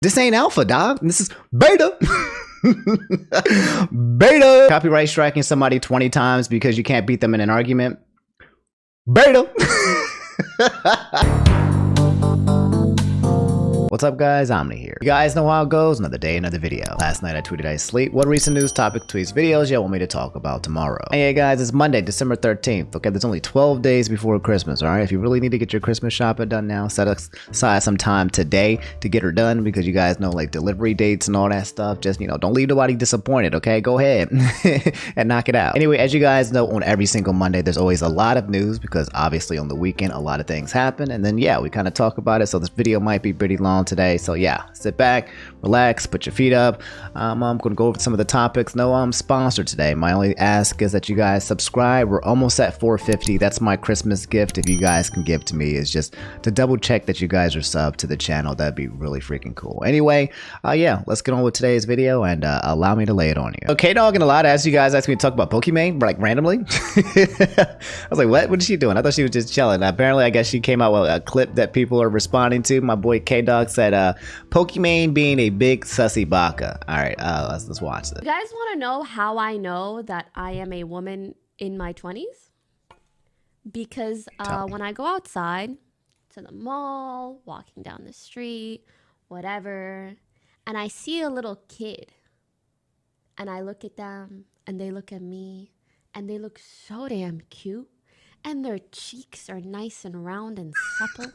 This ain't alpha, dog. This is beta. Beta. Copyright striking somebody 20 times because you can't beat them in an argument. Beta. What's up, guys? Omni here. You guys know how it goes. Another day, another video. Last night I tweeted I sleep. What recent news, topic, tweets, videos y'all want me to talk about tomorrow? Hey guys, it's Monday, December 13th. Okay, there's only 12 days before Christmas, alright? If you really need to get your Christmas shopping done now, set aside some time today to get her done, because you guys know, like, delivery dates and all that stuff. Just, you know, don't leave nobody disappointed, okay? Go ahead and knock it out. Anyway, as you guys know, on every single Monday, there's always a lot of news, because obviously on the weekend, a lot of things happen. And then, yeah, we kind of talk about it. So this video might be pretty long today. So yeah, sit back, relax, put your feet up. I'm gonna go over some of the topics. No, I'm sponsored today. My only ask is that you guys subscribe. We're almost at 450. That's my Christmas gift. If you guys can give to me, is just to double check that you guys are subbed to the channel. That'd be really freaking cool. Anyway, yeah, let's get on with today's video and allow me to lay it on you. Okay, dog, and a lot as you guys asked me to talk about Pokimane, like randomly. I was like, what is she doing? I thought she was just chilling. Apparently, I guess she came out with a clip that people are responding to. My boy K-Dog said, Pokimane being a big sussy Baka. All right, let's watch this. You guys want to know how I know that I am a woman in my 20s? Because when I go outside to the mall, walking down the street, whatever, and I see a little kid, and I look at them, and they look at me, and they look so damn cute, and their cheeks are nice and round and supple,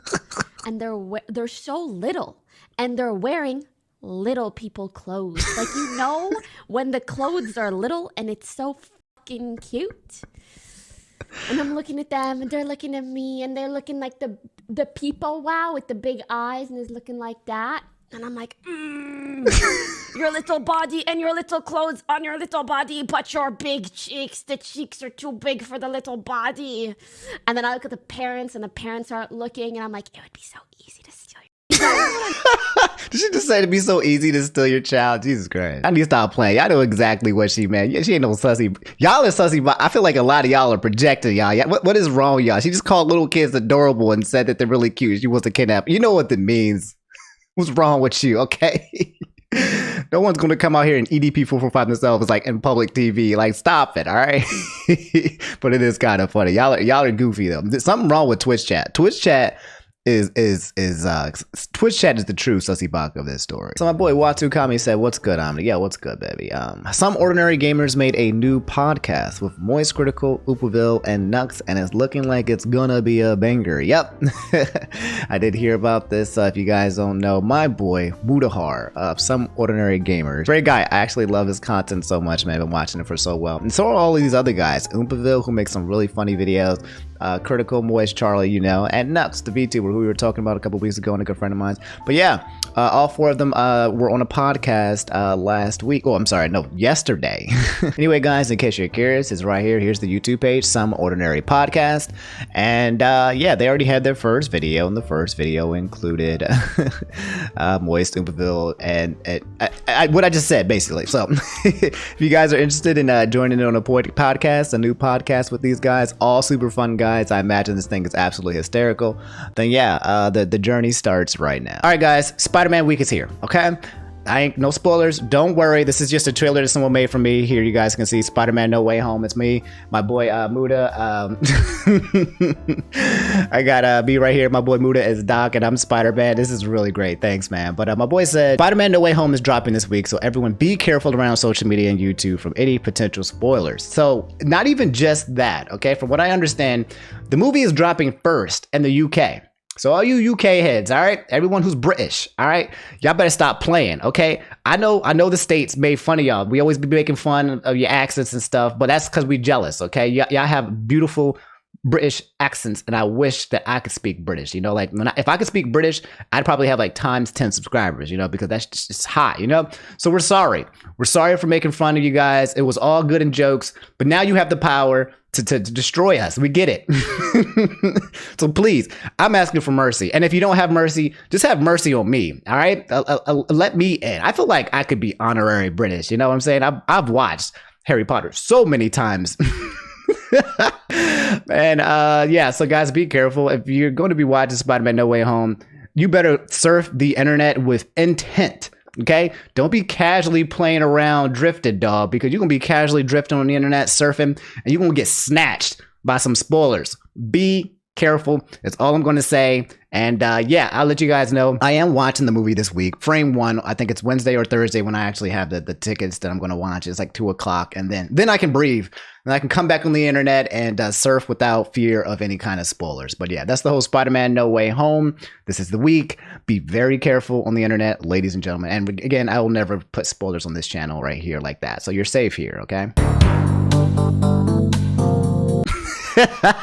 and they're so little, and they're wearing little people clothes. Like, you know, when the clothes are little and it's so fucking cute. And I'm looking at them, and they're looking at me, and they're looking like the people wow with the big eyes, and is looking like that. And I'm like, your little body and your little clothes on your little body, but your big cheeks, the cheeks are too big for the little body. And then I look at the parents, and the parents are looking, and I'm like, it would be so easy to steal your child. Did she just say it'd be so easy to steal your child? Jesus Christ. I need to stop playing. Y'all know exactly what she meant. Yeah, she ain't no sussy. Y'all are sussy, but I feel like a lot of y'all are projecting, y'all. What is wrong with y'all? She just called little kids adorable and said that they're really cute. She wants to kidnap. You know what that means. What's wrong with you, okay? No one's going to come out here and EDP 445 themselves like in public TV. Like, stop it, all right? But it is kind of funny. Y'all are goofy though. There's something wrong with Twitch chat. Twitch chat is Twitch chat is the true sussy Baka of this story. So my boy Watu Kami said, what's good, Omni? Yeah, what's good, baby? Some Ordinary Gamers made a new podcast with Moist Critical, Oompaville, and Nux, and it's looking like it's gonna be a banger. Yep. I did hear about this. If you guys don't know, my boy Mutahar of Some Ordinary Gamers, great guy. I actually love his content so much, man. I've been watching it for so well, and so are all these other guys. Oompaville, who makes some really funny videos, Critical, Moist, Charlie, you know, and Nux, the VTuber who we were talking about a couple weeks ago, and a good friend of mine. But yeah, all four of them were on a podcast last week. Oh, I'm sorry, no, yesterday. Anyway, guys, in case you're curious, it's right here. Here's the YouTube page, Some Ordinary Podcast. And yeah, they already had their first video, and the first video included Moist, Oompaville, and what I just said, basically. So if you guys are interested in joining in on a podcast, a new podcast with these guys, all super fun guys. I imagine this thing is absolutely hysterical. Then yeah, the journey starts right now. All right, guys, Spider-Man week is here. Okay, I ain't no spoilers. Don't worry. This is just a trailer that someone made for me. Here you guys can see Spider-Man No Way Home. It's me, my boy Muda. I got B right here. My boy Muda is Doc, and I'm Spider-Man. This is really great. Thanks, man. But my boy said Spider-Man No Way Home is dropping this week, so everyone be careful around social media and YouTube from any potential spoilers. So not even just that, okay? From what I understand, the movie is dropping first in the UK. So all you UK heads, all right? Everyone who's British, all right? Y'all better stop playing, okay? I know the States made fun of y'all. We always be making fun of your accents and stuff, but that's because we jealous, okay? Y'all have beautiful British accents, and I wish that I could speak British, you know? Like, if I could speak British, I'd probably have like times 10 subscribers, you know? Because that's just hot, you know? So we're sorry. We're sorry for making fun of you guys. It was all good in jokes, but now you have the power to destroy us. We get it. So please, I'm asking for mercy. And if you don't have mercy, just have mercy on me. All right. Let me in. I feel like I could be honorary British. You know what I'm saying? I've watched Harry Potter so many times. And yeah, so guys, be careful. If you're going to be watching Spider-Man No Way Home, you better surf the internet with intent. Okay, don't be casually playing around drifted, dog, because you're gonna be casually drifting on the internet surfing and you're gonna get snatched by some spoilers. Be careful. That's all I'm gonna say. And yeah, I'll let you guys know. I am watching the movie this week. Frame 1, I think it's Wednesday or Thursday when I actually have the tickets that I'm gonna watch. It's like 2 o'clock, and then I can breathe. And I can come back on the internet and surf without fear of any kind of spoilers. But yeah, that's the whole Spider-Man No Way Home. This is the week. Be very careful on the internet, ladies and gentlemen. And again, I will never put spoilers on this channel right here like that. So you're safe here, okay?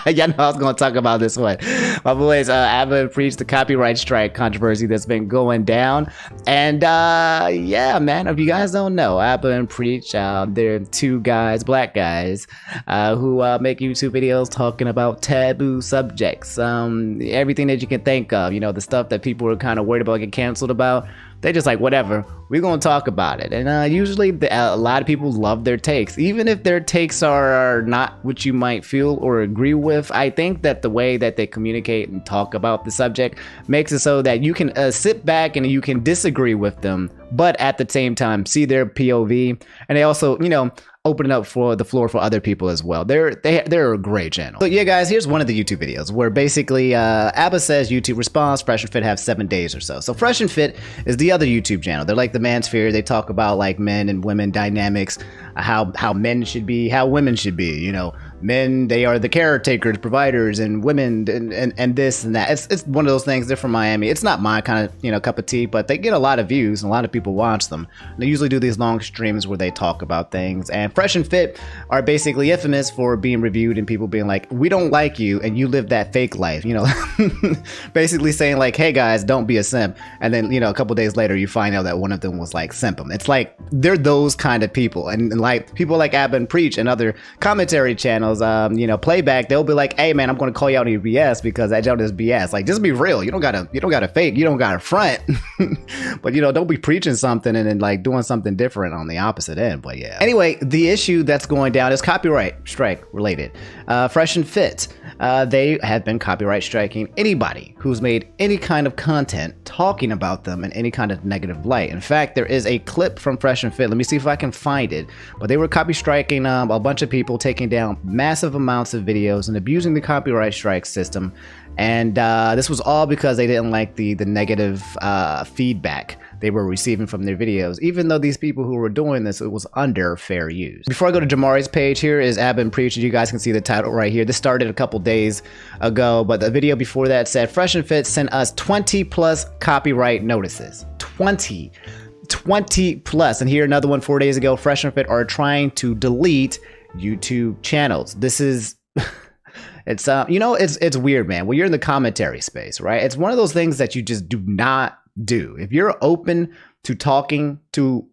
Yeah, no, I was going to talk about this one. My boys, Adin preached the copyright strike controversy that's been going down. And yeah, man, if you guys don't know, Adin preached, there are 2 guys, black guys, who make YouTube videos talking about taboo subjects. Everything that you can think of, you know, the stuff that people are kind of worried about getting canceled about. They're just like, whatever, we're going to talk about it. And usually a lot of people love their takes. Even if their takes are not what you might feel or agree with, I think that the way that they communicate and talk about the subject makes it so that you can sit back and you can disagree with them, but at the same time see their POV. And they also, you know, open it up for the floor for other people as well. They're a great channel. So yeah, guys, here's one of the YouTube videos where basically Abba says YouTube response, Fresh and Fit have 7 days or so. So Fresh and Fit is the other YouTube channel. They're like the Mansphere. They talk about like men and women dynamics, how men should be, how women should be, you know. Men, they are the caretakers, providers, and women, and this and that. It's one of those things. They're from Miami. It's not my kind of, you know, cup of tea, but they get a lot of views and a lot of people watch them. And they usually do these long streams where they talk about things. And Fresh and Fit are basically infamous for being reviewed and people being like, we don't like you and you live that fake life, you know. Basically saying like, hey guys, don't be a simp. And then, you know, a couple days later you find out that one of them was like simping. It's like they're those kind of people, and like people like Adin Preach and other commentary channels, you know, playback, they'll be like, hey man, I'm gonna call you out on your BS because that joke is BS. Like, just be real. You don't gotta fake, you don't gotta front. But you know, don't be preaching something and then like doing something different on the opposite end. But yeah, anyway, the issue that's going down is copyright strike related. Fresh and Fit, they have been copyright striking anybody who's made any kind of content talking about them in any kind of negative light. In fact, there is a clip from Fresh and Fit. Let me see if I can find it. But they were copy striking a bunch of people, taking down massive amounts of videos and abusing the copyright strike system. And this was all because they didn't like the negative feedback they were receiving from their videos, even though these people who were doing this, it was under fair use. Before I go to Jamari's page, here is Adin Preach. You guys can see the title right here. This started a couple days ago, but the video before that said, Fresh and Fit sent us 20 plus copyright notices. 20 plus. And here another one 4 days ago, Fresh and Fit are trying to delete YouTube channels. This is it's you know, it's weird, man. When you're in the commentary space, right? It's one of those things that you just do not do. If you're open to talking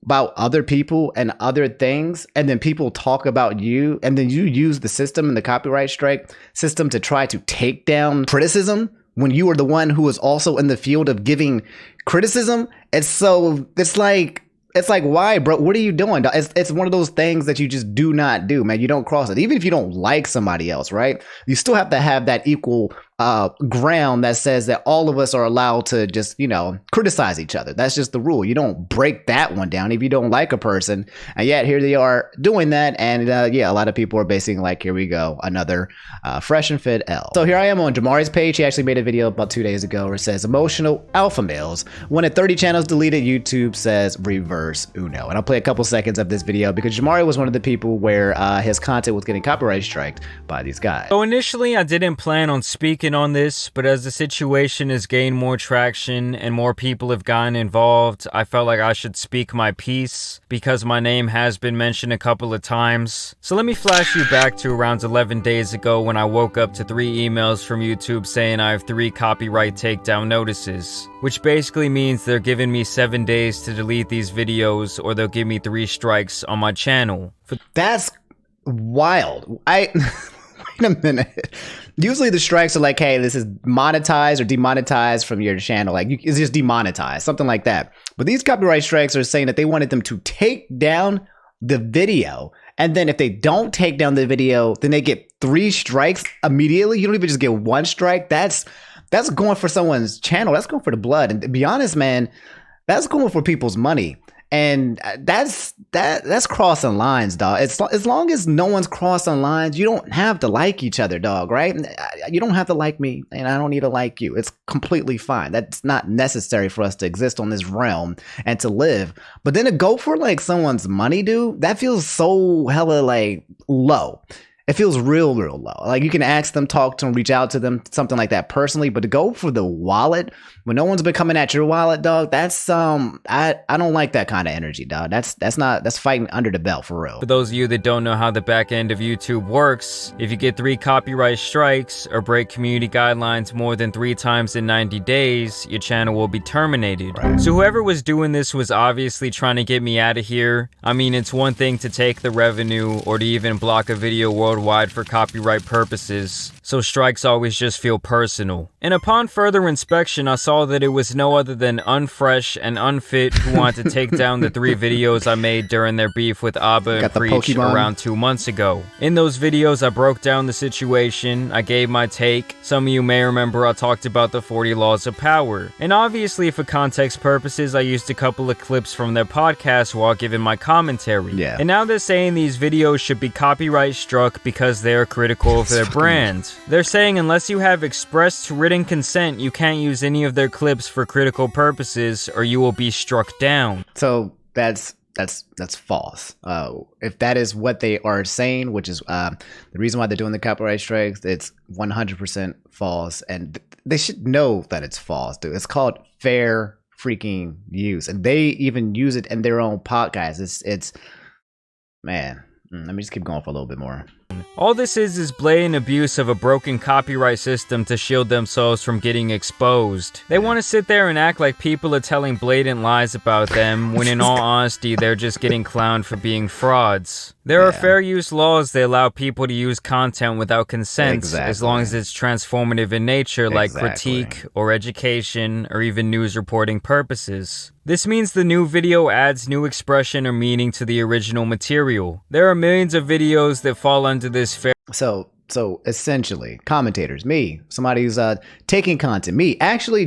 about other people and other things, and then people talk about you, and then you use the system and the copyright strike system to try to take down criticism when you are the one who is also in the field of giving criticism, it's like, why, bro? What are you doing? It's one of those things that you just do not do, man. You don't cross it. Even if you don't like somebody else, right? You still have to have that equal ground that says that all of us are allowed to just, you know, criticize each other. That's just the rule. You don't break that one down if you don't like a person. And yet here they are doing that. And yeah, a lot of people are basically like, here we go, another Fresh and Fit L. So here I am on Jamari's page. He actually made a video about 2 days ago where it says emotional alpha males. When at 30 channels deleted, YouTube says reverse Uno. And I'll play a couple seconds of this video because Jamari was one of the people where his content was getting copyright striked by these guys. So initially I didn't plan on speaking on this, but as the situation has gained more traction and more people have gotten involved, I felt like I should speak my piece because my name has been mentioned a couple of times. So let me flash you back to around 11 days ago when I woke up to 3 emails from YouTube saying I have 3 copyright takedown notices, which basically means they're giving me 7 days to delete these videos or they'll give me 3 strikes on my channel. That's wild. Wait a minute. Usually the strikes are like, hey, this is monetized or demonetized from your channel. Like, it's just demonetized, something like that. But these copyright strikes are saying that they wanted them to take down the video. And then if they don't take down the video, then they get 3 strikes immediately. You don't even just get 1 strike. That's that's going for someone's channel. That's going for the blood. And to be honest, man, that's going for people's money. And that's crossing lines, dog. As long as no one's crossing lines, you don't have to like each other, dog, right? You don't have to like me, and I don't need to like you. It's completely fine. That's not necessary for us to exist on this realm and to live. But then to go for like someone's money, dude, that feels so hella like low. It feels real low. Like you can ask them, talk to them, reach out to them, something like that personally. But to go for the wallet when no one's been coming at your wallet, dog, that's I don't like that kind of energy, dog. That's fighting under the belt for real. For those of you that don't know how the back end of YouTube works, if you get 3 copyright strikes or break community guidelines more than 3 times in 90 days, your channel will be terminated. Right. So whoever was doing this was obviously trying to get me out of here. I mean, it's one thing to take the revenue or to even block a video worldwide for copyright purposes, so strikes always just feel personal. And upon further inspection, I saw that it was no other than Unfresh and Unfit who wanted to take down the 3 videos I made during their beef with Abba and Preach around 2 months ago. In those videos, I broke down the situation, I gave my take. Some of you may remember I talked about the 40 laws of power. And obviously for context purposes, I used a couple of clips from their podcast while giving my commentary. Yeah. And now they're saying these videos should be copyright struck because they're critical of their brand. They're saying unless you have expressed written consent, you can't use any of their clips for critical purposes or you will be struck down. So that's false. If that is what they are saying, which is the reason why they're doing the copyright strikes, it's 100% false, and they should know that it's false, dude. It's called fair freaking use, and they even use it in their own podcast. It's man. Let me just keep going for a little bit more. All this is blatant abuse of a broken copyright system to shield themselves from getting exposed. They want to sit there and act like people are telling blatant lies about them, when in all honesty, they're just getting clowned for being frauds. There are fair use laws that allow people to use content without consent, as long as it's transformative in nature, like critique or education or even news reporting purposes. This means the new video adds new expression or meaning to the original material. There are millions of videos that fall under this fair. So essentially, commentators, me, somebody who's taking content,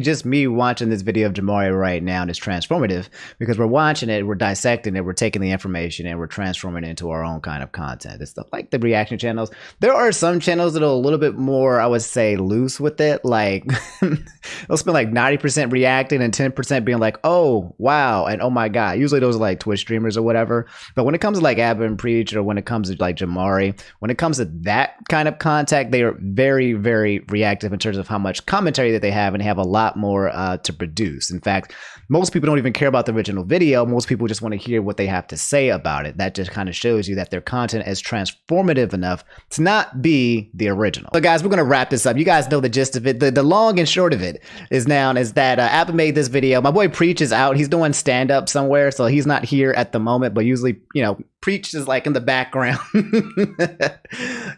just me watching this video of Jamari right now, and it's transformative because we're watching it, we're dissecting it, we're taking the information and we're transforming it into our own kind of content. It's stuff like the reaction channels. There are some channels that are a little bit more, I would say, loose with it. Like they'll spend like 90% reacting and 10% being like, oh, wow, and oh my God. Usually those are like Twitch streamers or whatever. But when it comes to like Abba and Preach, or when it comes to like Jamari, when it comes to that kind of contact, they are very, very reactive in terms of how much commentary that they have, and they have a lot more to produce. In fact, most people don't even care about the original video. Most people just want to hear what they have to say about it. That just kind of shows you that their content is transformative enough to not be the original. So guys, we're going to wrap this up. You guys know the gist of it. The long and short of it is that Abba made this video. My boy Preach is out. He's doing stand-up somewhere, so he's not here at the moment, but usually, Preach is like in the background.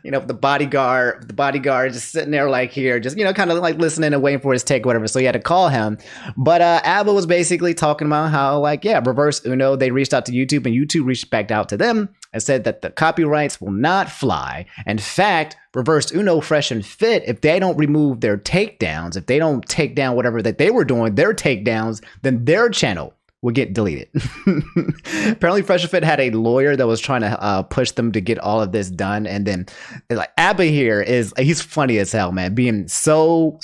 The bodyguard just sitting there like here, just, kind of like listening and waiting for his take or whatever. So he had to call him. But Abba was basically talking about how, Reverse Uno, they reached out to YouTube and YouTube reached back out to them and said that the copyrights will not fly. In fact, Reverse Uno, Fresh and Fit, if they don't remove their takedowns, if they don't take down whatever that they were doing, their takedowns, then their channel would get deleted. Apparently Fresh and Fit had a lawyer that was trying to push them to get all of this done. And then like Abba here he's funny as hell, man, being so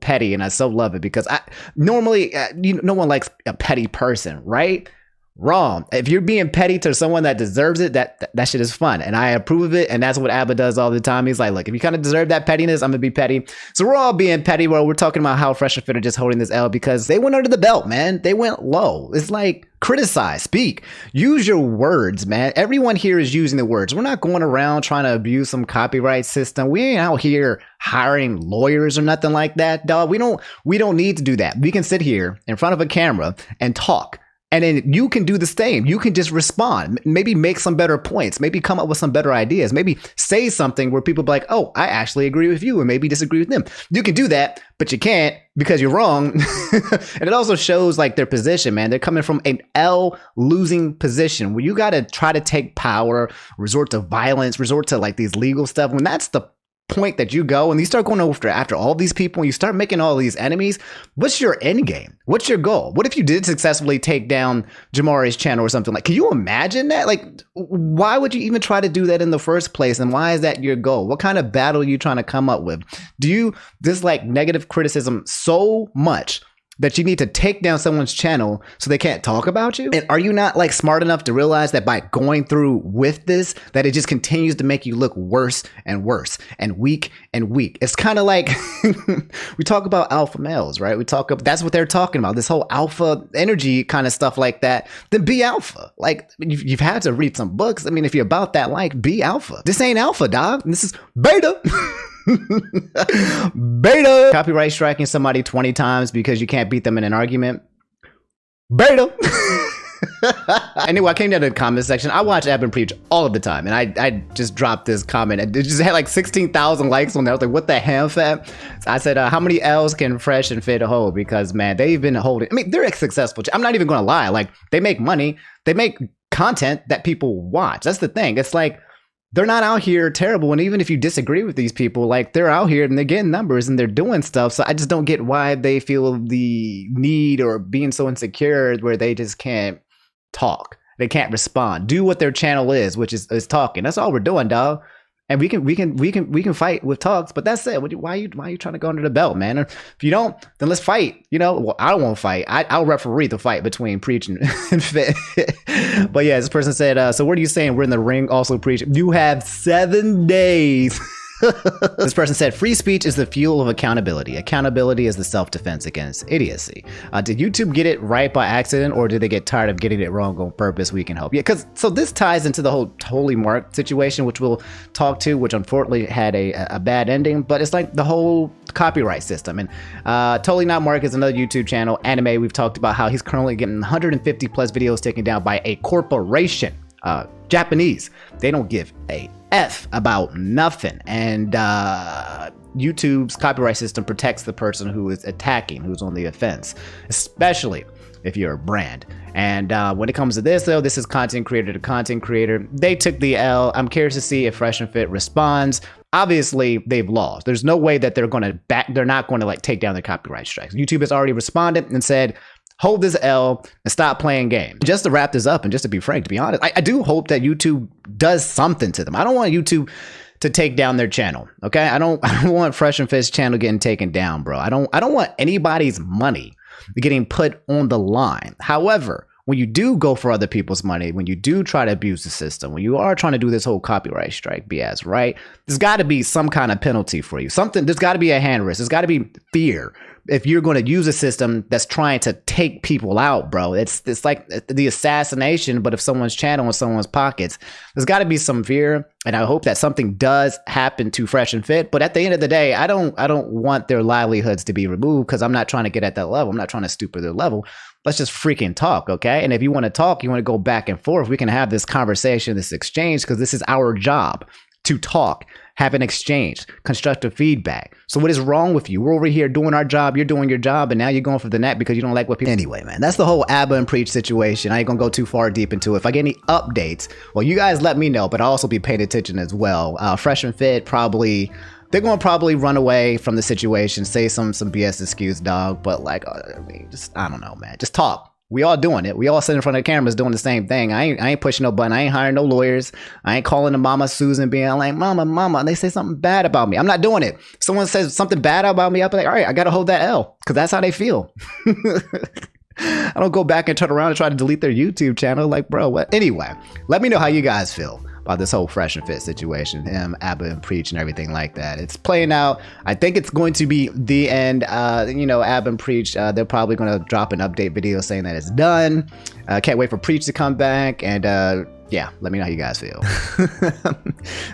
petty, and I so love it because normally no one likes a petty person, right? Wrong. If you're being petty to someone that deserves it, that shit is fun, and I approve of it. And that's what Abba does all the time. He's like, look, if you kind of deserve that pettiness, I'm gonna be petty. So we're all being petty. Well, we're talking about how Fresh and Fit are just holding this L because they went under the belt, man. They went low. It's like, criticize, speak, use your words, man. Everyone here is using the words. We're not going around trying to abuse some copyright system. We ain't out here hiring lawyers or nothing like that, dog. We don't need to do that. We can sit here in front of a camera and talk. And then you can do the same. You can just respond, maybe make some better points, maybe come up with some better ideas, maybe say something where people be like, oh, I actually agree with you, and maybe disagree with them. You can do that, but you can't because you're wrong. And it also shows like their position, man. They're coming from an L losing position where you got to try to take power, resort to violence, resort to like these legal stuff. When that's the point that you go and you start going after all these people and you start making all these enemies, what's your end game? What's your goal? What if you did successfully take down Jamari's channel or something? Like, can you imagine that? Like, why would you even try to do that in the first place? And why is that your goal? What kind of battle are you trying to come up with? Do you dislike negative criticism so much that you need to take down someone's channel so they can't talk about you? And are you not like smart enough to realize that by going through with this, that it just continues to make you look worse and worse and weak and weak? It's kind of like we talk about alpha males, right? That's what they're talking about, this whole alpha energy kind of stuff like that. Then be alpha. Like, you've had to read some books. I mean, if you're about that, like, be alpha. This ain't alpha, dog. This is beta. Beta. Copyright striking somebody 20 times because you can't beat them in an argument. Beta. Anyway, I came down to the comment section. I watch Adin preach all of the time, and I just dropped this comment. It just had like 16,000 likes on there. I was like, what the hell, fat? I said, how many L's can Fresh and Fit hold? Because, man, they've been holding. I mean, they're successful. I'm not even going to lie. Like, they make money. They make content that people watch. That's the thing. It's like, they're not out here terrible. And even if you disagree with these people, like, they're out here and they're getting numbers and they're doing stuff. So I just don't get why they feel the need or being so insecure where they just can't talk. They can't respond. Do what their channel is, which is talking. That's all we're doing, dog. And we can fight with talks, but that's it. Why are you trying to go under the belt, man? If you don't, then let's fight. You know, well, I don't want to fight. I'll referee the fight between Preach and Fit. But yeah, this person said, so what are you saying? We're in the ring also Preach. You have 7 days. This person said, free speech is the fuel of accountability. Accountability is the self-defense against idiocy. Did YouTube get it right by accident, or did they get tired of getting it wrong on purpose? We can help. Yeah, so this ties into the whole TotallyNotMark situation, which we'll talk to, which unfortunately had a bad ending, but it's like the whole copyright system. And TotallyNotMark is another YouTube channel, anime. We've talked about how he's currently getting 150 plus videos taken down by a corporation. Japanese. They don't give a F about nothing. And YouTube's copyright system protects the person who is attacking, who's on the offense, especially if you're a brand. And when it comes to this, though, this is content creator to content creator. They took the L. I'm curious to see if Fresh and Fit responds. Obviously, they've lost. There's no way that they're not going to like take down their copyright strikes. YouTube has already responded and said, hold this L and stop playing games. Just to wrap this up, and just to be frank, to be honest, I do hope that YouTube does something to them. I don't want YouTube to take down their channel. Okay, I don't want Fresh and Fit's channel getting taken down, bro. I don't want anybody's money getting put on the line. However, when you do go for other people's money, when you do try to abuse the system, when you are trying to do this whole copyright strike BS, right? There's got to be some kind of penalty for you. There's got to be a hand risk. There's got to be fear. If you're going to use a system that's trying to take people out, bro, it's like the assassination, but of someone's channel in someone's pockets. There's got to be some fear, and I hope that something does happen to Fresh and Fit. But at the end of the day, I don't want their livelihoods to be removed, because I'm not trying to get at that level. I'm not trying to stoop to their level. Let's just freaking talk, okay? And if you want to talk, you want to go back and forth, we can have this conversation, this exchange, because this is our job to talk, have an exchange, constructive feedback. So what is wrong with you? We're over here doing our job, you're doing your job, and now you're going for the net because you don't like what people... Anyway, man, that's the whole Abba and Preach situation. I ain't gonna go too far deep into it. If I get any updates, well, you guys let me know, but I'll also be paying attention as well. Fresh and Fit, they're going to probably run away from the situation, say some BS excuse, dog. But like, I mean, I don't know, man. Just talk. We all doing it. We all sitting in front of the cameras doing the same thing. I ain't pushing no button. I ain't hiring no lawyers. I ain't calling the mama Susan being like, mama, and they say something bad about me. I'm not doing it. Someone says something bad about me, I'll be like, all right, I got to hold that L, because that's how they feel. I don't go back and turn around and try to delete their YouTube channel. Like, bro, what? Anyway, let me know how you guys feel about this whole Fresh and Fit situation, him, Abba and Preach and everything like that. It's playing out. I think it's going to be the end. Abba and Preach, they're probably going to drop an update video saying that it's done. Can't wait for Preach to come back, and yeah, let me know how you guys feel.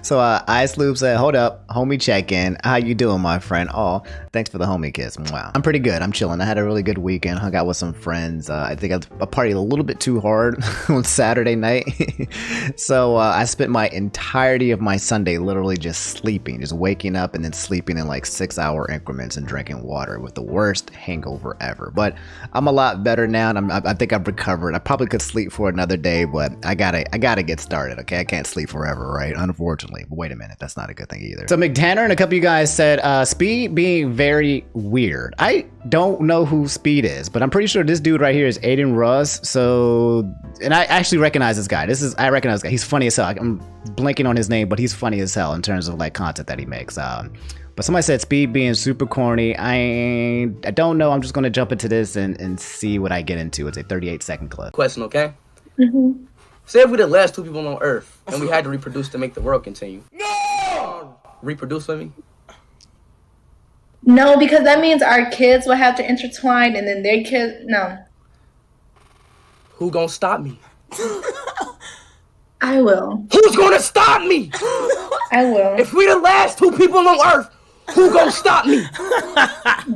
So Ice Loop said, hold up, homie check-in. How you doing, my friend? Oh, thanks for the homie kiss. Wow. I'm pretty good. I'm chilling. I had a really good weekend. Hung out with some friends. I think I partied a little bit too hard on Saturday night. So I spent my entirety of my Sunday literally just sleeping, just waking up and then sleeping in like 6-hour increments and drinking water with the worst hangover ever. But I'm a lot better now, and I think I've recovered. I probably could sleep for another day, but I gotta gotta get started, okay? I can't sleep forever, right? Unfortunately. But wait a minute, that's not a good thing either. So McTanner and a couple of you guys said, Speed being very weird. I don't know who Speed is, but I'm pretty sure this dude right here is Adin Russ. So, and I actually recognize this guy. I recognize this guy. He's funny as hell. I'm blanking on his name, but he's funny as hell in terms of like content that he makes. But somebody said Speed being super corny. I don't know. I'm just gonna jump into this and see what I get into. It's a 38-second clip. Question, okay? Say if we're the last 2 people on Earth and we had to reproduce to make the world continue. No! Reproduce with me? No, because that means our kids will have to intertwine and then their kids, no. Who gonna stop me? I will. Who's gonna stop me? I will. If we the last 2 people on Earth, who gonna stop me?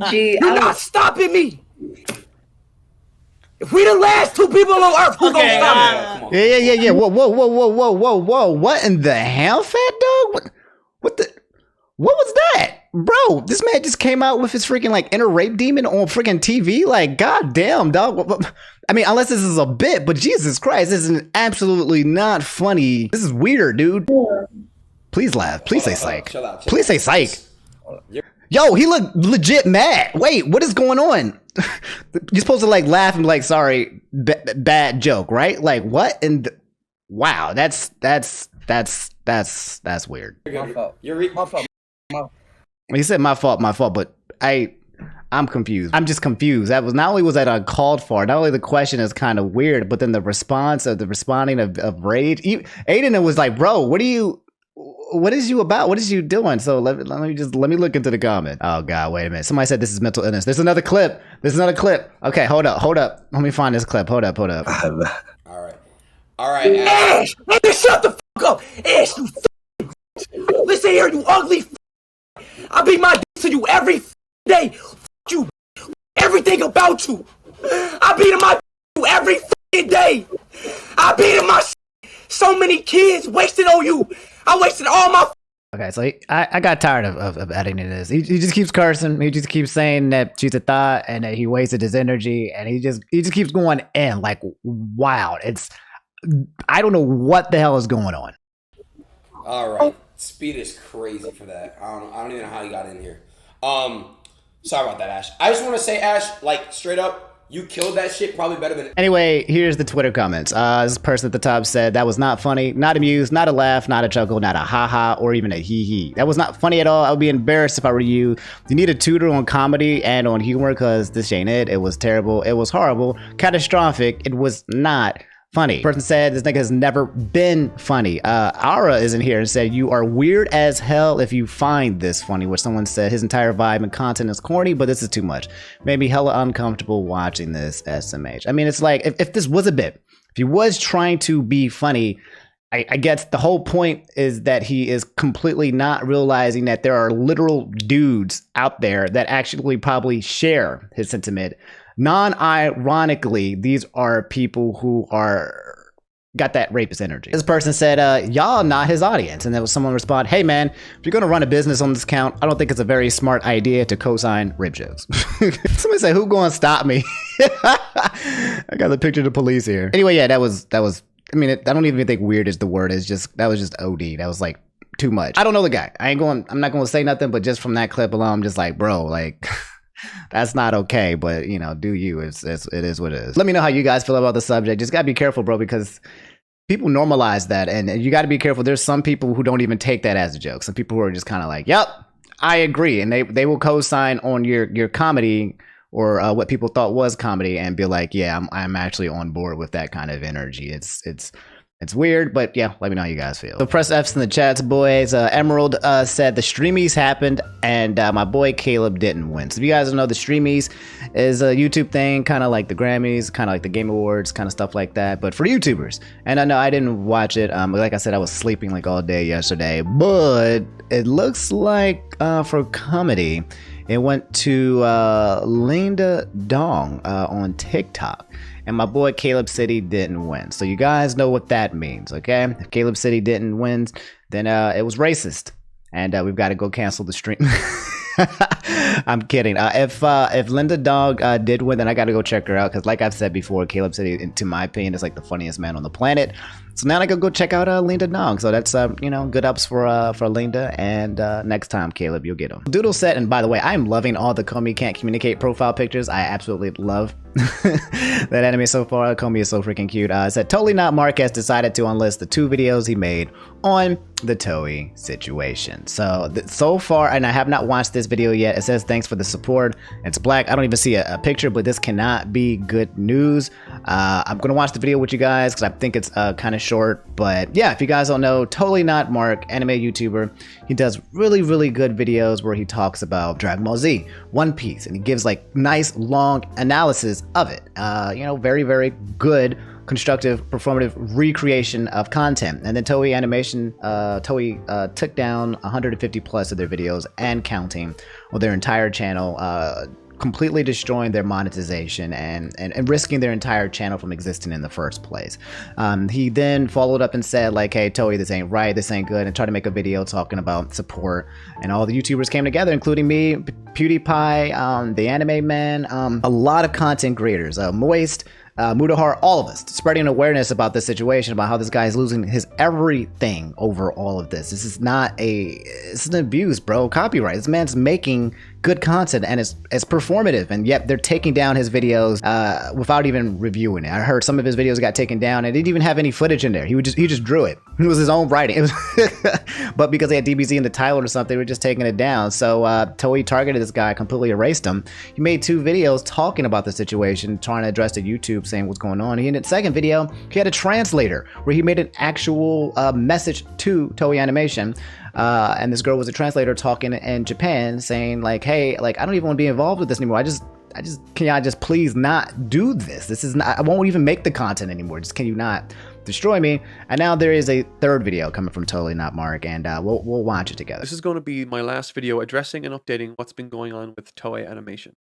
Gee, You're not stopping me. If we the last 2 people on Earth, who gonna stop me? Yeah. Whoa. What in the hell, fat dog? What was that? Bro, this man just came out with his freaking like inner rape demon on freaking TV. Like, goddamn, dog. I mean, unless this is a bit, but Jesus Christ, this is absolutely not funny. This is weird, dude. Please laugh. Please say psych. Please say psych. Yo, he looked legit mad. Wait, what is going on? You're supposed to like laugh and be like, sorry, bad joke, right? Like what? And wow, that's weird. My fault. He said my fault, but I'm confused. I'm just confused. That was not only was that uncalled for, not only the question is kind of weird, but then the response of the responding of rage. Aiden was like, bro, what is you about? What is you doing? So let me look into the comment. Oh God, wait a minute. Somebody said this is mental illness. There's another clip. Okay, hold up. Let me find this clip. Hold up. All right. Ash, shut the fuck up. Ash, you listen here, you ugly. I beat my dick to you every day. You, everything about you. I beat my you every day. I beat my so many kids wasted on you. I wasted all my. Okay, so I got tired of editing this. He just keeps cursing. He just keeps saying that she's a thought and that he wasted his energy, and he just keeps going in like wow. I don't know what the hell is going on. All right, Speed is crazy for that. I don't even know how he got in here. Sorry about that, Ash. I just want to say, Ash, like straight up, you killed that shit probably better than. Anyway, here's the Twitter comments. This person at the top said that was not funny, not amused, not a laugh, not a chuckle, not a haha, or even a hee hee. That was not funny at all. I would be embarrassed if I were you. You need a tutor on comedy and on humor because this ain't it. It was terrible. It was horrible. Catastrophic. It was not funny. Person said this nigga has never been funny. Ara is in here and said you are weird as hell if you find this funny, which someone said his entire vibe and content is corny, but this is too much. Made me hella uncomfortable watching this SMH. I mean, it's like if this was a bit, if he was trying to be funny, I guess the whole point is that he is completely not realizing that there are literal dudes out there that actually probably share his sentiment. Non-ironically, these are people who got that rapist energy. This person said, y'all not his audience. And then someone respond, hey man, if you're gonna run a business on this account, I don't think it's a very smart idea to co-sign rape jokes. Somebody said, who gonna stop me? I got the picture of the police here. Anyway, yeah, that was, I mean, I don't even think weird is the word. That was just OD. That was like too much. I don't know the guy. I'm not gonna say nothing, but just from that clip alone, I'm just like, bro, like, that's not okay, but you know, do you? It is what it is. Let me know how you guys feel about the subject. Just gotta be careful, bro, because people normalize that, and you gotta be careful. There's some people who don't even take that as a joke. Some people who are just kind of like, yep, I agree, and they will co-sign on your comedy or what people thought was comedy and be like, yeah, I'm actually on board with that kind of energy. It's weird, but yeah, let me know how you guys feel. So press F's in the chats, boys. Emerald said the Streamies happened and my boy Caleb didn't win. So if you guys don't know, the Streamies is a YouTube thing, kind of like the Grammys, kind of like the Game Awards, kind of stuff like that, but for YouTubers. And I know I didn't watch it. Like I said, I was sleeping like all day yesterday, but it looks like for comedy, it went to Linda Dong on TikTok. And my boy CalebCity didn't win. So you guys know what that means, okay? If CalebCity didn't win, then it was racist. And we've got to go cancel the stream. I'm kidding. If Linda Dog did win, then I got to go check her out because, like I've said before, CalebCity, to my opinion, is like the funniest man on the planet. So now I gotta go check out Linda Dog. So that's you know, good ups for Linda. And next time, Caleb, you'll get them. Doodle set. And by the way, I'm loving all the Comey can't communicate profile pictures. I absolutely love that anime so far. Comey is so freaking cute. It said TotallyNotMark has decided to unlist the 2 videos he made on the Toei situation. So so far, and I have not watched this video yet. It says thanks for the support. It's black. I don't even see a picture, but this cannot be good news. I'm gonna watch the video with you guys because I think it's kind of short. But yeah, if you guys don't know, TotallyNotMark, anime YouTuber, he does really good videos where he talks about Dragon Ball Z, One Piece, and he gives like nice long analysis of it. You know, very good, constructive, performative recreation of content. And then Toei Animation, Toei took down 150 plus of their videos and counting on their entire channel, completely destroying their monetization and risking their entire channel from existing in the first place. He then followed up and said like, hey, Toei, this ain't right, this ain't good, and tried to make a video talking about support. And all the YouTubers came together, including me, PewDiePie, the Anime Man, a lot of content creators, Moist, Mutahar, all of us, spreading awareness about this situation, about how this guy is losing his everything over all of this. This is not it's an abuse, bro. Copyright. This man's making good content and it's performative, and yet they're taking down his videos without even reviewing it. I heard some of his videos got taken down and didn't even have any footage in there. He just drew it. It was his own writing. It was but because they had DBZ in the title or something, they were just taking it down. So Toei targeted this guy, completely erased him. He made 2 videos talking about the situation, trying to address the YouTube, saying what's going on. In the second video, he had a translator where he made an actual message to Toei Animation. And this girl was a translator talking in Japan, saying like, hey, like, I don't even want to be involved with this anymore. Can y'all just please not do this? This is not, I won't even make the content anymore. Just, can you not destroy me? And now there is a 3rd video coming from TotallyNotMark, and we'll watch it together. This is going to be my last video addressing and updating what's been going on with Toei Animation.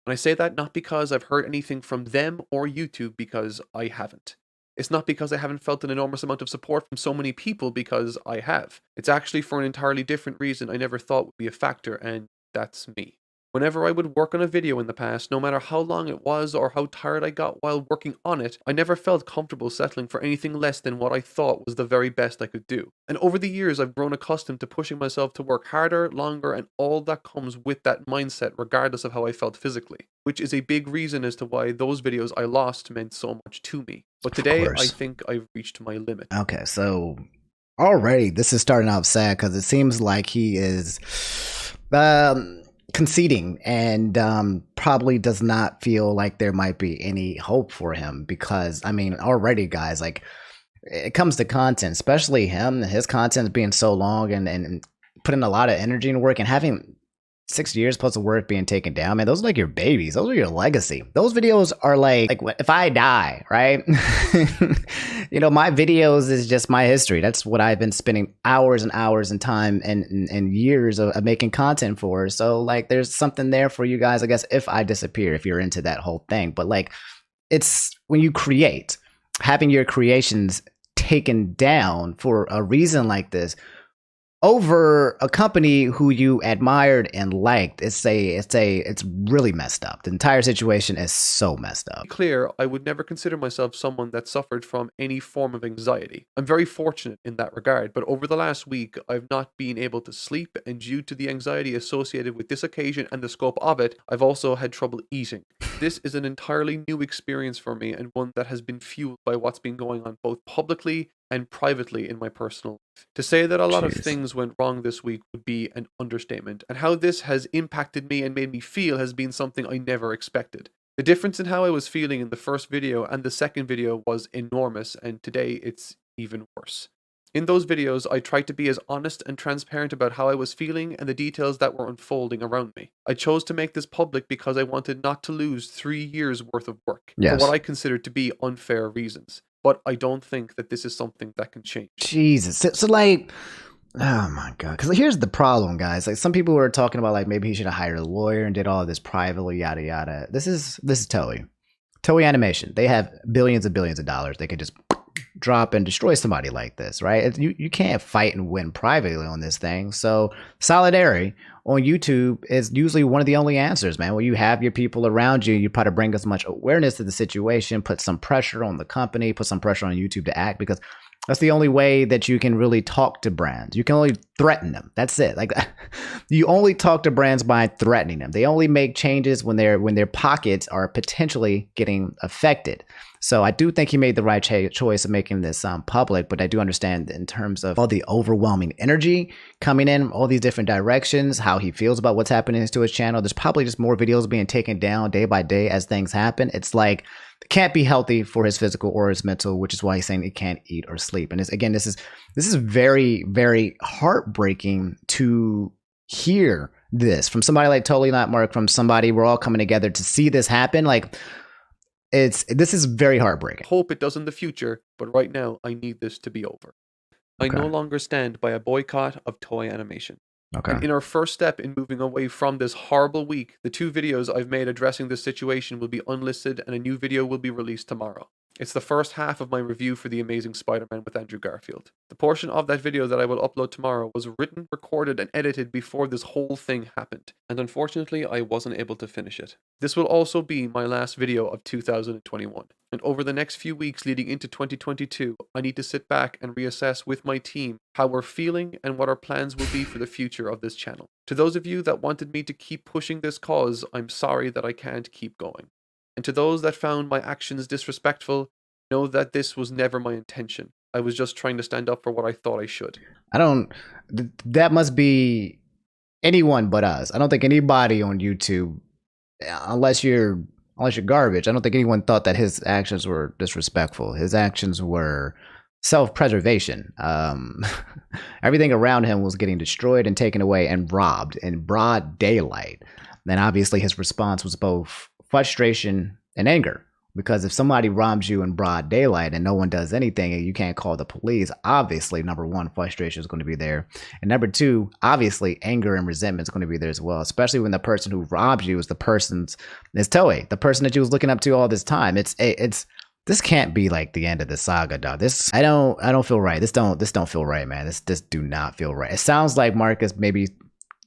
And I say that not because I've heard anything from them or YouTube, because I haven't. It's not because I haven't felt an enormous amount of support from so many people, because I have. It's actually for an entirely different reason I never thought would be a factor, and that's me. Whenever I would work on a video in the past, no matter how long it was or how tired I got while working on it, I never felt comfortable settling for anything less than what I thought was the very best I could do. And over the years, I've grown accustomed to pushing myself to work harder, longer, and all that comes with that mindset, regardless of how I felt physically. Which is a big reason as to why those videos I lost meant so much to me. But today, I think I've reached my limit. Okay, so already this is starting out sad because it seems like he is conceding and probably does not feel like there might be any hope for him, because I mean, already guys, like, it comes to content, especially his content being so long and putting a lot of energy and work, and having 6 years plus of work being taken down, man, those are like your babies. Those are your legacy. Those videos are like if I die, right? You know, my videos is just my history. That's what I've been spending hours and hours and time and years of making content for. So like, there's something there for you guys, I guess, if I disappear, if you're into that whole thing. But like, it's when you create, having your creations taken down for a reason like this, over a company who you admired and liked, it's really messed up. The entire situation is so messed up. To be clear, I would never consider myself someone that suffered from any form of anxiety. I'm very fortunate in that regard, but over the last week, I've not been able to sleep, and due to the anxiety associated with this occasion and the scope of it, I've also had trouble eating. This is an entirely new experience for me, and one that has been fueled by what's been going on both publicly and privately in my personal life. To say that a lot of things went wrong this week would be an understatement, and how this has impacted me and made me feel has been something I never expected. The difference in how I was feeling in the first video and the second video was enormous, and today it's even worse. In those videos, I tried to be as honest and transparent about how I was feeling and the details that were unfolding around me. I chose to make this public because I wanted not to lose 3 years worth of work for what I considered to be unfair reasons. But I don't think that this is something that can change. Jesus. So like, oh my God. Because here's the problem, guys. Like, some people were talking about like maybe he should have hired a lawyer and did all of this privately, yada yada. This is Toei. Toei Animation. They have billions and billions of dollars. They could just drop and destroy somebody like this, right? You can't fight and win privately on this thing. So solidarity on YouTube is usually one of the only answers, man. When you have your people around you, you try to bring as much awareness to the situation, put some pressure on the company, put some pressure on YouTube to act, because that's the only way that you can really talk to brands. You can only threaten them. That's it. Like, you only talk to brands by threatening them. They only make changes when their pockets are potentially getting affected. So I do think he made the right choice of making this public, but I do understand in terms of all the overwhelming energy coming in, all these different directions, how he feels about what's happening to his channel. There's probably just more videos being taken down day by day as things happen. It's like, it can't be healthy for his physical or his mental, which is why he's saying he can't eat or sleep. And this is very, very heartbreaking to hear this from somebody like TotallyNotMark, from somebody we're all coming together to see this happen. Like, this is very heartbreaking. Hope it does in the future, but right now I need this to be over. I no longer stand by a boycott of Toei animation. Okay. And in our first step in moving away from this horrible week, the 2 videos I've made addressing this situation will be unlisted and a new video will be released tomorrow. It's the first half of my review for The Amazing Spider-Man with Andrew Garfield. The portion of that video that I will upload tomorrow was written, recorded, and edited before this whole thing happened, and unfortunately I wasn't able to finish it. This will also be my last video of 2021, and over the next few weeks leading into 2022, I need to sit back and reassess with my team how we're feeling and what our plans will be for the future of this channel. To those of you that wanted me to keep pushing this cause, I'm sorry that I can't keep going. And to those that found my actions disrespectful, know that this was never my intention. I was just trying to stand up for what I thought I should. That must be anyone but us. I don't think anybody on YouTube, unless you're garbage, I don't think anyone thought that his actions were disrespectful. His actions were self-preservation. Everything around him was getting destroyed and taken away and robbed in broad daylight. Then obviously his response was both frustration and anger, because if somebody robs you in broad daylight and no one does anything and you can't call the police, obviously, number one, frustration is going to be there, and number two, obviously, anger and resentment is going to be there as well, especially when the person who robs you is Toei, the person that you was looking up to all this time. This can't be like the end of the saga, dog. I don't feel right. This don't feel right, man. This do not feel right. It sounds like Marcus maybe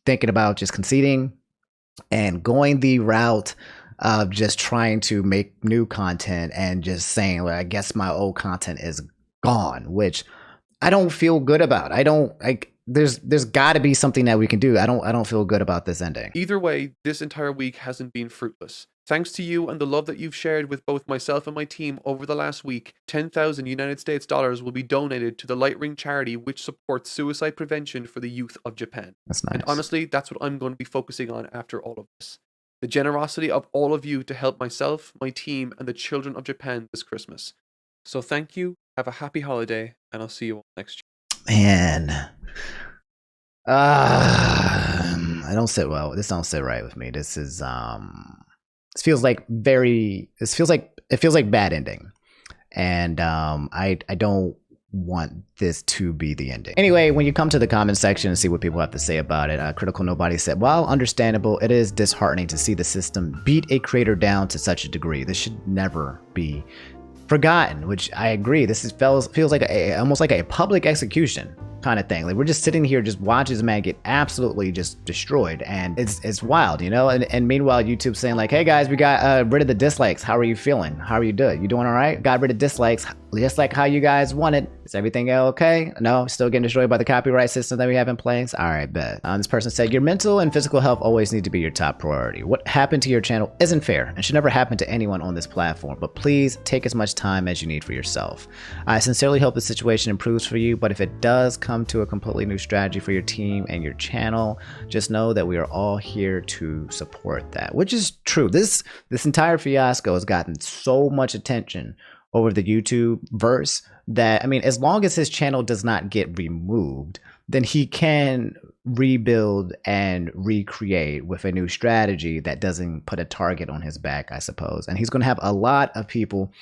thinking about just conceding and going the route of just trying to make new content and just saying, well, I guess my old content is gone, which I don't feel good about. There's got to be something that we can do. I don't feel good about this ending. Either way, this entire week hasn't been fruitless. Thanks to you and the love that you've shared with both myself and my team over the last week, 10,000 United States dollars will be donated to the Light Ring charity, which supports suicide prevention for the youth of Japan. That's nice. And honestly, that's what I'm going to be focusing on after all of this. The generosity of all of you to help myself, my team, and the children of Japan this Christmas. So thank you, have a happy holiday, and I'll see you all next year. Man. I don't sit well. This don't sit right with me. This is it feels like bad ending. And I don't want this to be the ending. Anyway, when you come to the comment section and see what people have to say about it, Critical Nobody said, while understandable, it is disheartening to see the system beat a creator down to such a degree. This should never be forgotten, which I agree. This feels like almost like a public execution kind of thing. Like, we're just sitting here just watching this man get absolutely just destroyed, and it's wild, you know. And meanwhile, YouTube's saying like, hey guys, we got rid of the dislikes. How are you feeling? How are you doing? You doing all right? Got rid of dislikes just like how you guys wanted. Is everything okay? No, still getting destroyed by the copyright system that we have in place. All right, bet. This person said, your mental and physical health always need to be your top priority. What happened to your channel isn't fair and should never happen to anyone on this platform, but please take as much time as you need for yourself. I sincerely hope the situation improves for you, but if it does come to a completely new strategy for your team and your channel, just know that we are all here to support that, which is true. This entire fiasco has gotten so much attention over the YouTube verse that, I mean, as long as his channel does not get removed, then he can rebuild and recreate with a new strategy that doesn't put a target on his back, I suppose. And he's going to have a lot of people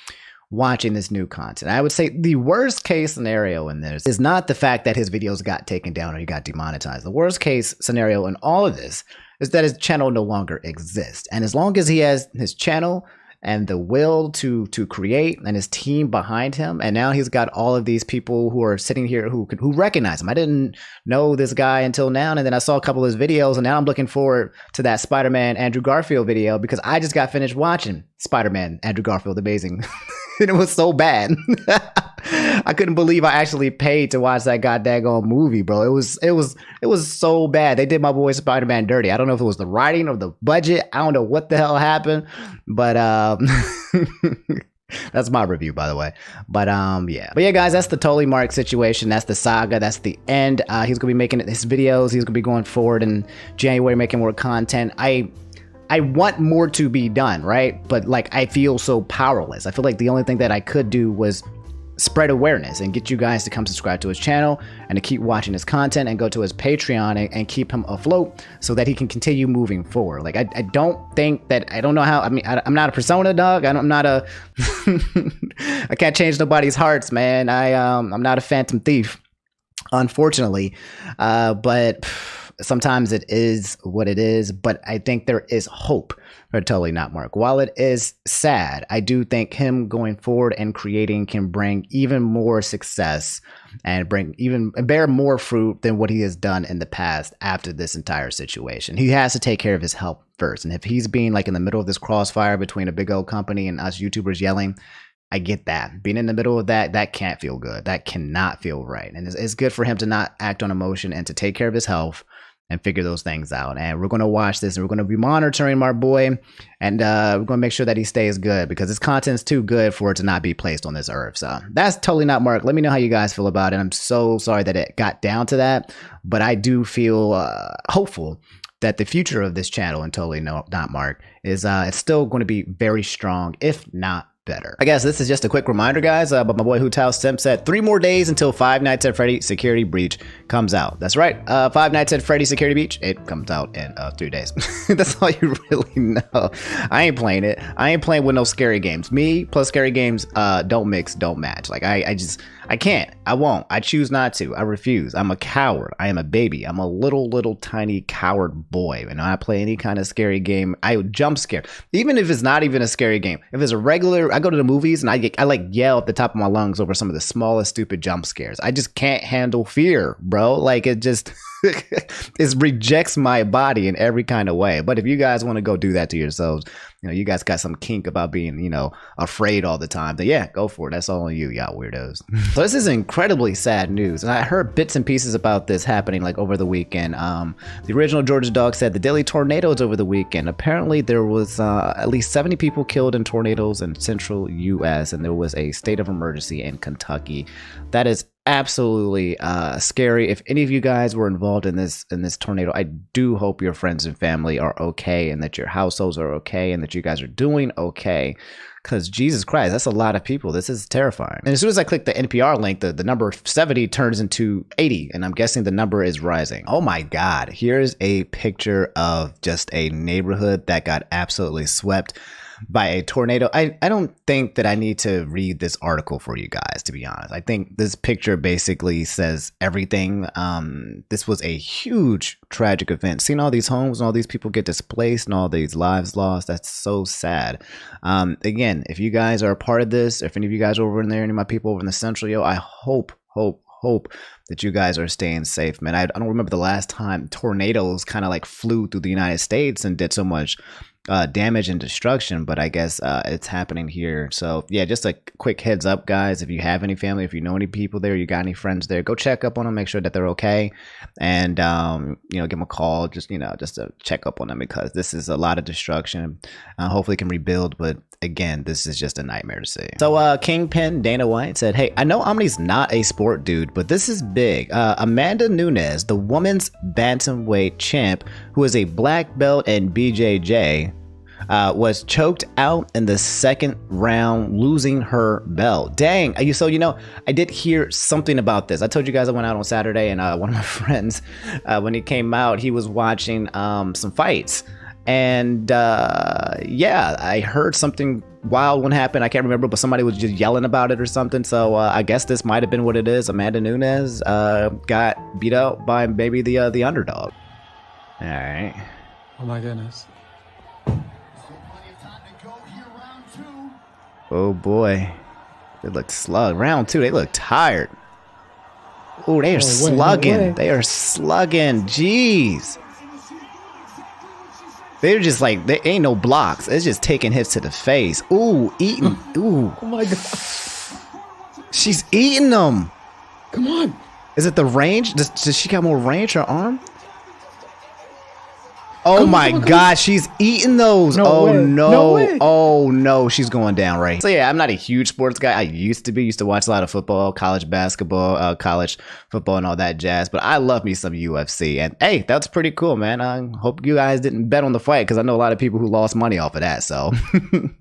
watching this new content. I would say the worst case scenario in this is not the fact that his videos got taken down or he got demonetized. The worst case scenario in all of this is that his channel no longer exists. And as long as he has his channel and the will to create, and his team behind him. And now he's got all of these people who are sitting here who recognize him. I didn't know this guy until now, and then I saw a couple of his videos, and now I'm looking forward to that Spider-Man Andrew Garfield video because I just got finished watching Spider-Man Andrew Garfield Amazing. And it was so bad. I couldn't believe I actually paid to watch that goddamn movie, bro. It was so bad. They did my boy Spider-Man dirty. I don't know if it was the writing or the budget. I don't know what the hell happened, but that's my review, by the way. But yeah, guys, that's the TotallyNotMark situation. That's the saga. That's the end. He's gonna be making his videos. He's gonna be going forward in January, making more content. I want more to be done, right? But like, I feel so powerless. I feel like the only thing that I could do was spread awareness and get you guys to come subscribe to his channel and to keep watching his content and go to his Patreon and keep him afloat so that he can continue moving forward. Like, I don't think that, I don't know how, I mean, I'm not a persona, dog. I'm not a, I can't change nobody's hearts, man. I'm not a phantom thief, unfortunately. But sometimes it is what it is, but I think there is hope for TotallyNotMark. While it is sad, I do think him going forward and creating can bring even more success and bear more fruit than what he has done in the past after this entire situation. He has to take care of his health first. And if he's being like in the middle of this crossfire between a big old company and us YouTubers yelling, I get that. Being in the middle of that can't feel good. That cannot feel right. And it's good for him to not act on emotion and to take care of his health and figure those things out. And we're going to watch this and we're going to be monitoring my boy, and we're going to make sure that he stays good because his content's too good for it to not be placed on this earth. So that's TotallyNotMark. Let me know how you guys feel about it. I'm so sorry that it got down to that, but I do feel hopeful that the future of this channel and TotallyNotMark is it's still going to be very strong, if not better. I guess this is just a quick reminder, guys, but my boy Hootao Simp said 3 more days until Five Nights at Freddy Security Breach comes out. That's right. Five Nights at Freddy Security Breach, it comes out in 3 days. That's all you really know. I ain't playing it. I ain't playing with no scary games. Me plus scary games don't mix, don't match. Like I can't. I won't. I choose not to. I refuse. I'm a coward. I am a baby. I'm a little tiny coward boy. And I play any kind of scary game, I would jump scare. Even if it's not even a scary game. If it's a regular, I go to the movies and I like yell at the top of my lungs over some of the smallest stupid jump scares. I just can't handle fear, bro. Like, it just it rejects my body in every kind of way. But if you guys want to go do that to yourselves, you know, you guys got some kink about being, you know, afraid all the time, then yeah, go for it. That's all on you, y'all weirdos. So this is incredibly sad news, and I heard bits and pieces about this happening like over the weekend. The original Georgia Dog said the deadly tornadoes over the weekend. Apparently there was at least 70 people killed in tornadoes in central U.S. and there was a state of emergency in Kentucky. That is absolutely scary. If any of you guys were involved in this tornado, I do hope your friends and family are okay and that your households are okay and that you guys are doing okay, because Jesus Christ, that's a lot of people. This is terrifying. And as soon as I click the NPR link, the number 70 turns into 80, and I'm guessing the number is rising. Oh my God, here's a picture of just a neighborhood that got absolutely swept by a tornado. I don't think that I need to read this article for you guys, to be honest. I think this picture basically says everything. This was a huge tragic event. Seeing all these homes and all these people get displaced and all these lives lost, that's so sad. Again, if you guys are a part of this, if any of you guys are over in there, any of my people over in the central, yo, I hope that you guys are staying safe, man. I don't remember the last time tornadoes kind of like flew through the United States and did so much damage and destruction, but I guess it's happening here. So yeah, just a quick heads up, guys. If you have any family, if you know any people there, you got any friends there, go check up on them, make sure that they're okay, and you know, give them a call, just to check up on them, because this is a lot of destruction. Hopefully it can rebuild, but again, this is just a nightmare to see. So Kingpin Dana White said, hey, I know Omni's not a sport dude, but this is big. Amanda Nunez, the women's bantamweight champ, who is a black belt in BJJ, was choked out in the second round, losing her belt. Dang. So, you know, I did hear something about this. I told you guys I went out on Saturday, and one of my friends, when he came out, he was watching some fights. And yeah, I heard something wild one happened. I can't remember, but somebody was just yelling about it or something. So I guess this might have been what it is. Amanda Nunez got beat out by maybe the underdog. All right. Oh my goodness. Plenty of time to go here, round 2. Oh boy. They look slug. Round 2, they look tired. Oh, they are slugging. They are slugging. Jeez. They're just like, there ain't no blocks. It's just taking hits to the face. Ooh, eating. Ooh. Oh my god. She's eating them. Come on. Is it the range? Does she got more range, her arm? Oh my god, she's eating those. Oh no. Oh no, she's going down right. So yeah, I'm not a huge sports guy. I used to watch a lot of football, college basketball, college football and all that jazz. But I love me some UFC. And hey, that's pretty cool, man. I hope you guys didn't bet on the fight because I know a lot of people who lost money off of that. So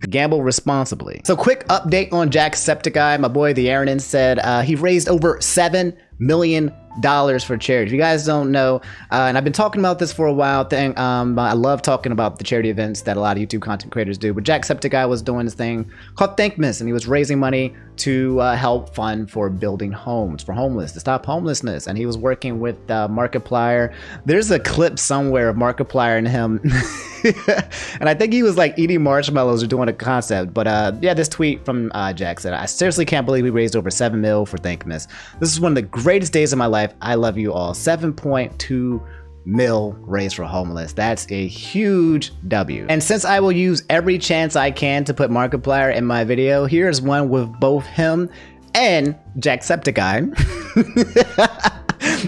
gamble responsibly. So quick update on Jacksepticeye. My boy, the Aaron said he raised over $7 million for charity. If you guys don't know, and I've been talking about this for a while, I love talking about the charity events that a lot of YouTube content creators do, but Jacksepticeye was doing this thing called Thankmas, and he was raising money to help fund for building homes for homeless, to stop homelessness, and he was working with Markiplier. There's a clip somewhere of Markiplier and him and I think he was like eating marshmallows or doing a concept, but yeah, this tweet from Jack said, I seriously can't believe we raised over 7 mil for Thankmas. This is one of the greatest days of my life. I love you all. 7.2 mil raised for homeless. That's a huge W. And since I will use every chance I can to put Markiplier in my video, here's one with both him and Jacksepticeye.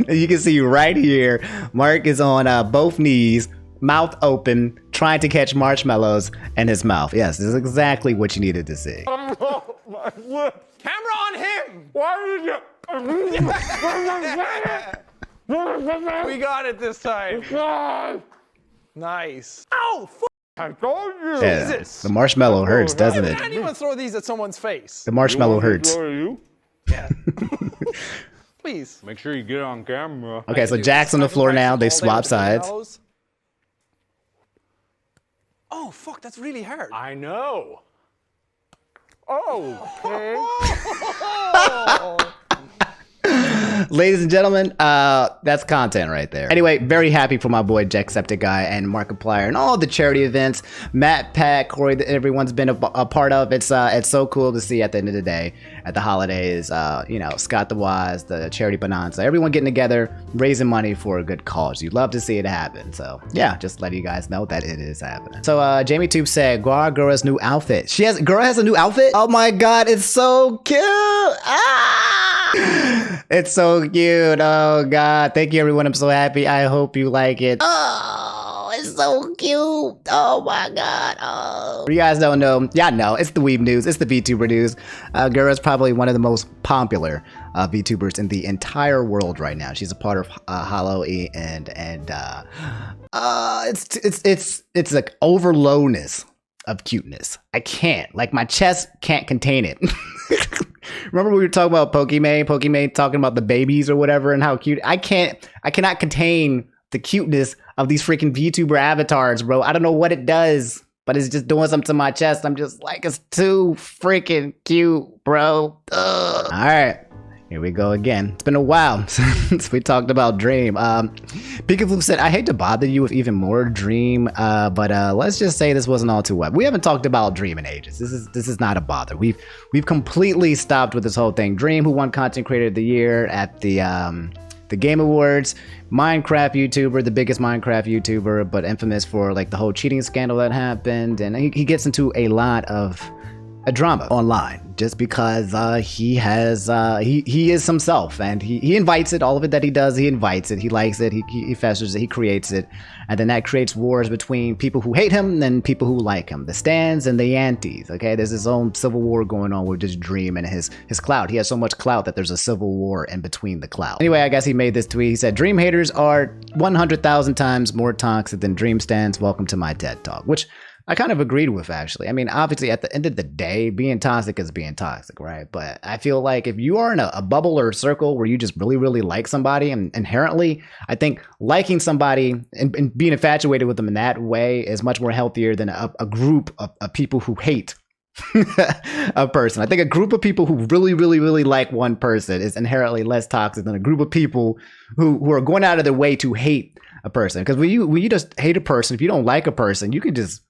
You can see right here, Mark is on both knees, mouth open, trying to catch marshmallows in his mouth. Yes, this is exactly what you needed to see. Camera on him! Why did you... We got it this time. Nice. Ow! I told you. Yeah, Jesus. the marshmallow hurts, doesn't Why it? would anyone throw these at someone's face? The marshmallow hurts. Yeah. Please. Make sure you get it on camera. Okay, so Jack's on the floor now. They swap sides. Oh, fuck, that's really hard. I know. Oh, okay. Ladies and gentlemen, that's content right there. Anyway, very happy for my boy Jacksepticeye and Markiplier and all the charity events. Matt, Pat, Corey, that everyone's been a part of. It's so cool to see at the end of the day, at the holidays, you know, Scott the Wise, the charity bonanza, everyone getting together, raising money for a good cause. You'd love to see it happen. So yeah, just letting you guys know that it is happening. So Jamie Tube said, Gura's new outfit. Gura has a new outfit? Oh my god, it's so cute! It's so cute. Oh god, thank you everyone. I'm so happy. I hope you like it. Oh, it's so cute. Oh my god. Oh, if you guys don't know, yeah, no, it's the Weeb News. It's the VTuber news. Gura's probably one of the most popular VTubers in the entire world right now. She's a part of Hololive, and it's like overloadness of cuteness. I can't, like, my chest can't contain it. Remember we were talking about Pokimane talking about the babies or whatever and how cute. I cannot contain the cuteness of these freaking VTuber avatars, bro. I don't know what it does, but it's just doing something to my chest. I'm just like, it's too freaking cute, bro. Ugh. All right. Here we go again. It's been a while since we talked about Dream. Peekaboo said, I hate to bother you with even more Dream, but let's just say this wasn't all too wet. We haven't talked about Dream in ages. This is not a bother. We've completely stopped with this whole thing. Dream, who won Content Creator of the Year at the Game Awards, Minecraft YouTuber, the biggest Minecraft YouTuber, but infamous for like the whole cheating scandal that happened, and he gets into a lot of drama online just because he is himself, and he invites it. All of it that he does, he invites it, he likes it, he festers it, he creates it, and then that creates wars between people who hate him and people who like him, the stans and the antis. Okay, there's his own civil war going on with this Dream and his clout. He has so much clout that there's a civil war in between the clout. Anyway, I guess he made this tweet. He said, Dream haters are 100,000 times more toxic than Dream stans. Welcome to my TED Talk, which I kind of agreed with, actually. I mean, obviously, at the end of the day, being toxic is being toxic, right? But I feel like if you are in a bubble or a circle where you just really, really like somebody, and inherently, I think liking somebody and being infatuated with them in that way is much more healthier than a group of people who hate a person. I think a group of people who really, really, really like one person is inherently less toxic than a group of people who are going out of their way to hate a person. Because when you just hate a person, if you don't like a person, you can just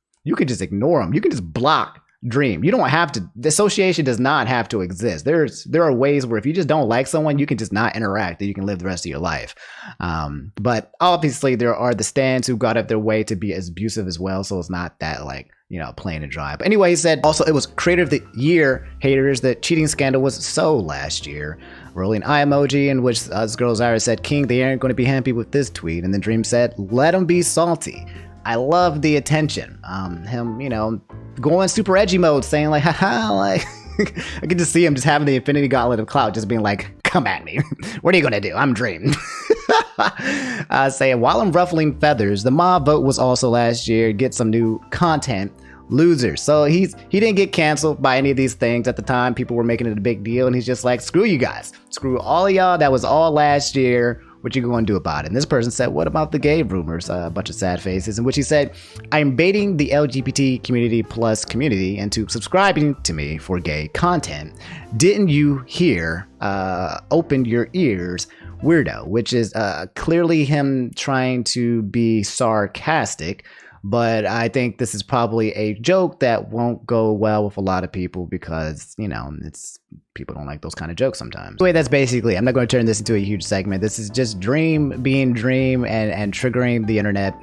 ignore them. You can just block dream. You don't have to, the association does not have to exist. There are ways where if you just don't like someone, you can just not interact and you can live the rest of your life. But obviously there are the stands who got up their way to be as abusive as well. So it's not that like, you know, plain and dry. But anyway, he said also it was creator of the year haters. The cheating scandal was so last year. Rolling eye emoji in which this girl Zyra said, King, they aren't going to be happy with this tweet. And then Dream said, let them be salty. I love the attention. Him, you know, going super edgy mode, saying like, haha, like, I can just see him just having the infinity gauntlet of clout, just being like, come at me. What are you gonna do? I'm Dream. Saying, while I'm ruffling feathers, the mob vote was also last year. Get some new content. Loser. So he didn't get canceled by any of these things at the time. People were making it a big deal, and he's just like, screw you guys. Screw all of y'all. That was all last year. What you going to do about it? And this person said, what about the gay rumors? A bunch of sad faces, in which he said, I'm baiting the LGBT community plus community into subscribing to me for gay content. Didn't you hear? Open your ears, weirdo, which is clearly him trying to be sarcastic. But I think this is probably a joke that won't go well with a lot of people because, you know, people don't like those kind of jokes sometimes. Anyway, that's basically it. I'm not going to turn this into a huge segment. This is just Dream being Dream and triggering the internet.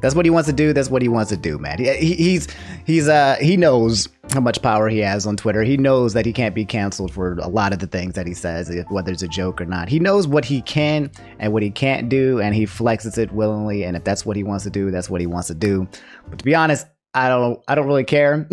That's what he wants to do. That's what he wants to do, man. He knows how much power he has on Twitter. He knows that he can't be canceled for a lot of the things that he says, whether it's a joke or not. He knows what he can and what he can't do, and he flexes it willingly. And if that's what he wants to do, that's what he wants to do. But to be honest, I don't really care.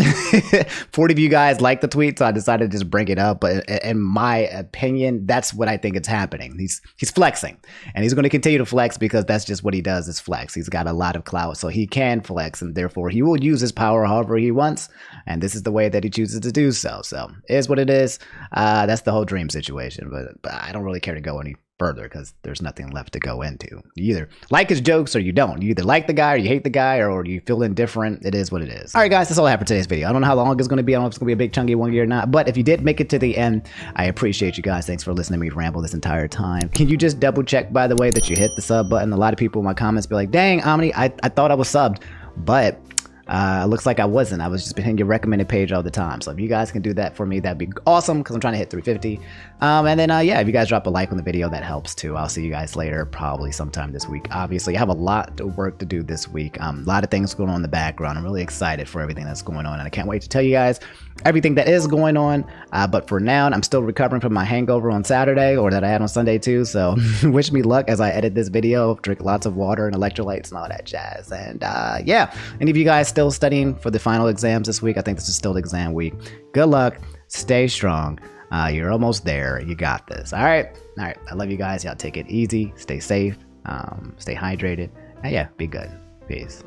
40 of you guys like the tweet, so I decided to just bring it up. But in my opinion, that's what I think is happening. He's flexing, and he's going to continue to flex because that's just what he does is flex. He's got a lot of clout, so he can flex, and therefore he will use his power however he wants. And this is the way that he chooses to do so. So it is what it is. That's the whole Dream situation. But I don't really care to go any further because there's nothing left to go into. You either like his jokes or you don't. You either like the guy or you hate the guy or you feel indifferent. It is what it is. All right, guys, that's all I have for today's video. I don't know how long it's going to be. I don't know if it's going to be a big chunky one or not. But if you did make it to the end, I appreciate you guys. Thanks for listening to me ramble this entire time. Can you just double check, by the way, that you hit the sub button? A lot of people in my comments be like, dang, Omni, I thought I was subbed, but looks like I wasn't. I was just hitting your recommended page all the time. So if you guys can do that for me, that'd be awesome because I'm trying to hit 350. And then yeah, if you guys drop a like on the video, that helps too. I'll see you guys later, probably sometime this week. Obviously, I have a lot of work to do this week. A lot of things going on in the background. I'm really excited for everything that's going on, and I can't wait to tell you guys everything that is going on. But for now, I'm still recovering from my hangover on Saturday, or that I had on Sunday too. So wish me luck as I edit this video. Drink lots of water and electrolytes and all that jazz. And yeah, any of you guys still studying for the final exams this week? I think this is still exam week. Good luck. Stay strong. You're almost there. You got this. All right. I love you guys. Y'all take it easy. Stay safe. Stay hydrated. And yeah, be good. Peace.